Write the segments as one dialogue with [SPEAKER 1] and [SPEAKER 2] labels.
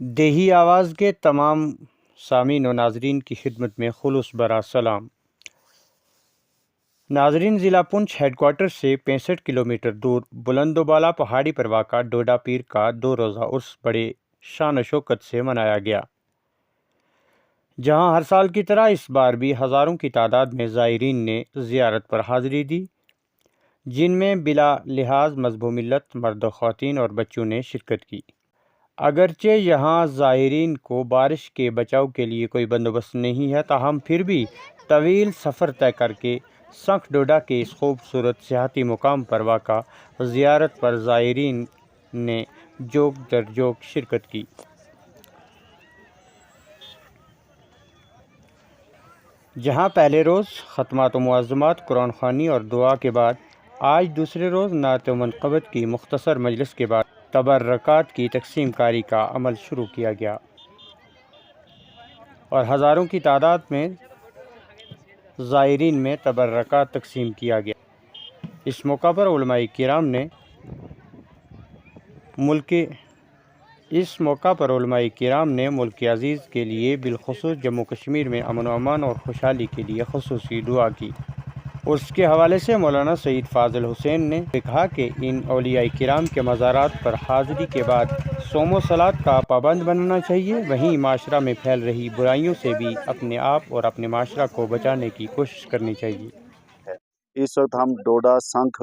[SPEAKER 1] دیہی آواز کے تمام سامعین و ناظرین کی خدمت میں خلوص برا سلام۔ ناظرین، ضلع پونچھ ہیڈ کوارٹر سے 65 کلومیٹر دور بلند و بالا پہاڑی پر واقع ڈوڈا پیر کا 2 روزہ عرس بڑے شان و شوکت سے منایا گیا، جہاں ہر سال کی طرح اس بار بھی ہزاروں کی تعداد میں زائرین نے زیارت پر حاضری دی، جن میں بلا لحاظ مذہب و ملت مرد و خواتین اور بچوں نے شرکت کی۔ اگرچہ یہاں زائرین کو بارش کے بچاؤ کے لیے کوئی بندوبست نہیں ہے، تاہم پھر بھی طویل سفر طے کر کے سنکھ ڈوڈا کے اس خوبصورت سیاحتی مقام پر واقع زیارت پر زائرین نے جوک در جوک شرکت کی۔ جہاں پہلے روز ختمات و معظمات، قرآن خوانی اور دعا کے بعد آج دوسرے روز نعت و منقبت کی مختصر مجلس کے بعد تبرکات کی تقسیم کاری کا عمل شروع کیا گیا اور ہزاروں کی تعداد میں زائرین میں تبرکات تقسیم کیا گیا۔ اس موقع پر علماء کرام نے ملک عزیز کے لیے بالخصوص جموں کشمیر میں امن و امان اور خوشحالی کے لیے خصوصی دعا کی۔ اس کے حوالے سے مولانا سید فاضل حسین نے کہا کہ ان اولیاء کرام کے مزارات پر حاضری کے بعد صوم و صلاۃ کا پابند بننا چاہیے، وہیں معاشرہ میں پھیل رہی برائیوں سے بھی اپنے آپ اور اپنے معاشرہ کو بچانے کی کوشش کرنی چاہیے۔
[SPEAKER 2] اس وقت ہم ڈوڈا سنکھ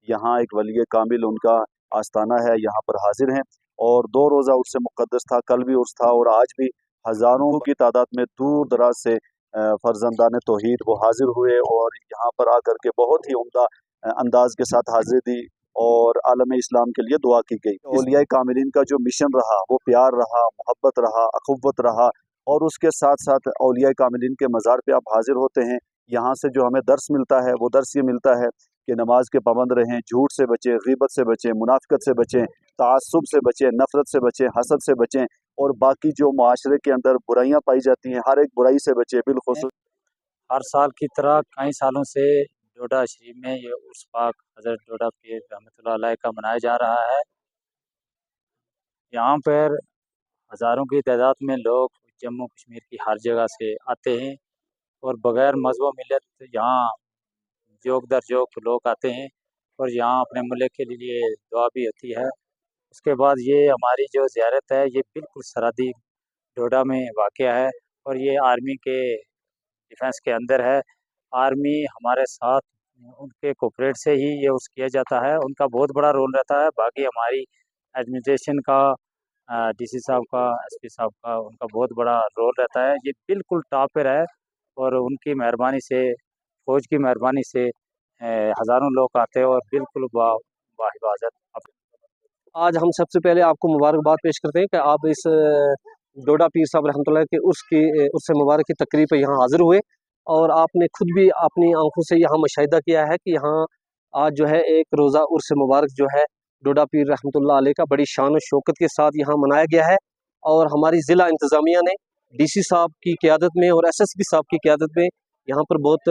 [SPEAKER 2] یہاں ایک ولی کامل ان کا آستانہ ہے، یہاں پر حاضر ہیں اور 2 روزہ عرس مقدس تھا، کل بھی عرس تھا اور آج بھی ہزاروں کی تعداد میں دور دراز سے فرزندان توحید وہ حاضر ہوئے اور یہاں پر آ کر کے بہت ہی عمدہ انداز کے ساتھ حاضری دی اور عالم اسلام کے لیے دعا کی گئی۔ اولیاء کاملین کا جو مشن رہا وہ پیار رہا، محبت رہا، اخوت رہا، اور اس کے ساتھ ساتھ اولیاء کاملین کے مزار پہ آپ حاضر ہوتے ہیں، یہاں سے جو ہمیں درس ملتا ہے وہ درس یہ ملتا ہے کہ نماز کے پابند رہیں، جھوٹ سے بچیں، غیبت سے بچیں، منافقت سے بچیں، تعصب سے بچیں، نفرت سے بچیں، حسد سے بچیں اور باقی جو معاشرے کے اندر برائیاں پائی جاتی ہیں ہر ایک برائی سے بچیں۔ بالخصوص
[SPEAKER 3] ہر سال کی طرح کئی سالوں سے ڈوڈا شریف میں یہ عرس پاک حضرت ڈوڈا پیر رحمۃ اللہ علیہ کا منایا جا رہا ہے۔ یہاں پر ہزاروں کی تعداد میں لوگ جموں کشمیر کی ہر جگہ سے آتے ہیں اور بغیر مذہب و ملت یہاں جوک در جوک لوگ آتے ہیں اور یہاں اپنے ملک کے لیے دعا بھی ہوتی ہے۔ اس کے بعد یہ ہماری جو زیارت ہے یہ بالکل سرحدی ڈوڈا میں واقع ہے اور یہ آرمی کے ڈیفنس کے اندر ہے۔ آرمی ہمارے ساتھ ان کے کوپریٹ سے ہی یہ عرس کیا جاتا ہے، ان کا بہت بڑا رول رہتا ہے۔ باقی ہماری ایڈمنسٹریشن کا، ڈی سی صاحب کا، ایس پی صاحب کا، ان کا بہت بڑا رول رہتا ہے۔ یہ بالکل ٹاپ پر ہے اور ان کی مہربانی سے، فوج کی مہربانی سے ہزاروں لوگ آتے ہیں اور بالکل باحفاظت۔
[SPEAKER 4] آج ہم سب سے پہلے آپ کو مبارکباد پیش کرتے ہیں کہ آپ اس ڈوڈا پیر صاحب رحمۃ اللہ کے عرس مبارک کی تقریب پہ یہاں حاضر ہوئے اور آپ نے خود بھی اپنی آنکھوں سے یہاں مشاہدہ کیا ہے کہ یہاں آج جو ہے ایک روزہ عرس مبارک جو ہے ڈوڈا پیر رحمۃ اللہ علیہ کا بڑی شان و شوکت کے ساتھ یہاں منایا گیا ہے اور ہماری ضلع انتظامیہ نے ڈی سی صاحب کی قیادت میں اور ایس ایس پی صاحب کی قیادت میں یہاں پر بہت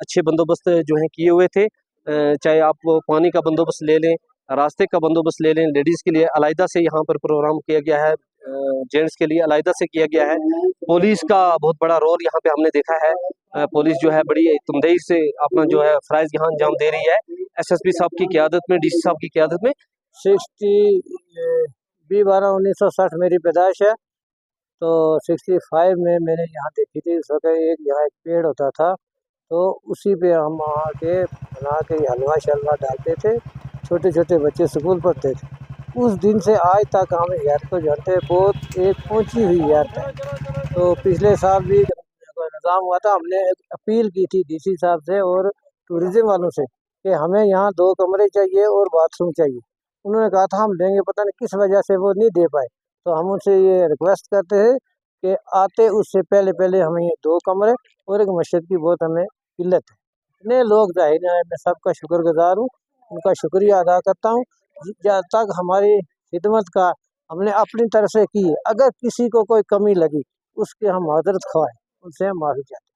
[SPEAKER 4] اچھے بندوبست جو ہیں کیے ہوئے تھے، چاہے آپ پانی کا بندوبست لے لیں، راستے کا بندوبست لے لیں، لیڈیز کے لیے علیحدہ سے یہاں پر پروگرام کیا گیا ہے، جینٹس کے لیے علیحدہ سے کیا گیا ہے۔ پولیس کا بہت بڑا رول یہاں پہ ہم نے دیکھا ہے، پولیس جو ہے بڑی تندئی سے اپنا جو ہے فرائض یہاں انجام دے رہی ہے، ایس ایس پی صاحب کی قیادت میں، ڈی سی صاحب کی قیادت میں۔
[SPEAKER 5] 1960 میری پیدائش ہے، تو 65 میں نے یہاں دیکھی تھی۔ اس وقت یہاں ایک پیڑ ہوتا تھا تو اسی پہ ہم آ کے بنا کے حلوہ شلوہ ڈالتے تھے، چھوٹے چھوٹے بچے سکول پڑھتے تھے۔ اس دن سے آج تک ہم زیارت کو جانتے ہیں، بہت ایک پہنچی ہوئی زیارت ہے۔ تو پچھلے سال بھی نظام ہوا تھا، ہم نے اپیل کی تھی ڈی سی صاحب سے اور ٹورزم والوں سے کہ ہمیں یہاں 2 کمرے چاہیے اور باتھ روم چاہیے۔ انہوں نے کہا تھا ہم دیں گے، پتہ نہیں کس وجہ سے وہ نہیں دے پائے۔ تو ہم ان سے یہ ریکویسٹ کرتے ہیں کہ آتے اس سے پہلے ہمیں یہ 2 کمرے اور ایک مسجد کی بہت ہمیں قلت ہے۔ اتنے لوگ ظاہر ہیں، میں سب کا شکر گزار ہوں، ان کا شکریہ ادا کرتا ہوں۔ جب تک ہماری خدمت کا ہم نے اپنی طرف سے کی، اگر کسی کو کوئی کمی لگی اس کے ہم معذرت خواہ ہیں، ان سے ہم معافی چاہتے ہیں۔